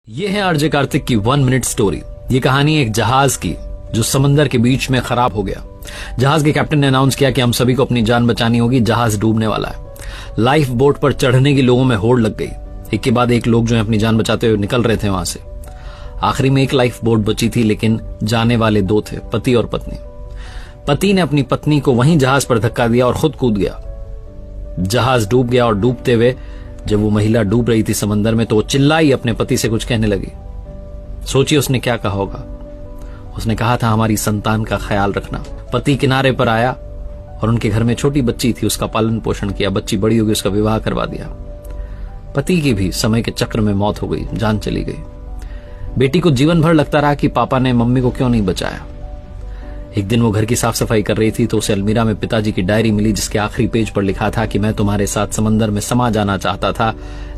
ये है आरजे कार्तिक की 1 मिनट स्टोरी। ये कहानी एक जहाज की जो समंदर के बीच में खराब हो गया। जहाज के कैप्टन ने अनाउंस किया कि हम सभी को अपनी जान बचानी होगी, जहाज डूबने वाला है। लाइफ बोट पर चढ़ने की लोगों में होड़ लग गई। एक के बाद एक लोग जो है अपनी जान बचाते हुए निकल रहे थे वहां से। आखिरी में एक लाइफ बोट बची थी, लेकिन जाने वाले 2 थे, पति और पत्नी। पति ने अपनी पत्नी को वहीं जहाज पर धक्का दिया और खुद कूद गया। जहाज डूब गया और डूबते हुए जब वो महिला डूब रही थी समंदर में, तो वो चिल्लाई, अपने पति से कुछ कहने लगी। सोचिए उसने क्या कहा होगा। उसने कहा था, हमारी संतान का ख्याल रखना। पति किनारे पर आया और उनके घर में छोटी बच्ची थी, उसका पालन पोषण किया। बच्ची बड़ी हो गई, उसका विवाह करवा दिया। पति की भी समय के चक्र में मौत हो गई, जान चली गई। बेटी को जीवन भर लगता रहा कि पापा ने मम्मी को क्यों नहीं बचाया। एक दिन वो घर की साफ सफाई कर रही थी तो उसे अलमीरा में पिताजी की डायरी मिली, जिसके आखिरी पेज पर लिखा था कि मैं तुम्हारे साथ समंदर में समा जाना चाहता था,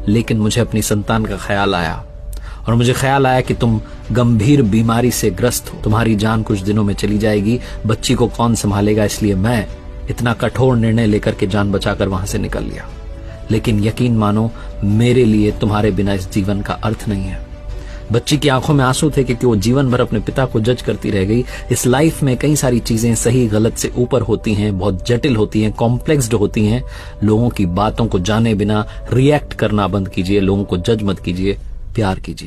लेकिन मुझे अपनी संतान का ख्याल आया और मुझे ख्याल आया कि तुम गंभीर बीमारी से ग्रस्त हो, तुम्हारी जान कुछ दिनों में चली जाएगी, बच्ची को कौन संभालेगा, इसलिए मैं इतना कठोर निर्णय लेकर के जान बचाकर वहां से निकल लिया। लेकिन यकीन मानो, मेरे लिए तुम्हारे बिना इस जीवन का अर्थ नहीं है। बच्ची की आंखों में आंसू थे क्योंकि वो जीवन भर अपने पिता को जज करती रह गई। इस लाइफ में कई सारी चीजें सही गलत से ऊपर होती हैं, बहुत जटिल होती हैं, कॉम्प्लेक्स्ड होती हैं। लोगों की बातों को जाने बिना रिएक्ट करना बंद कीजिए, लोगों को जज मत कीजिए, प्यार कीजिए।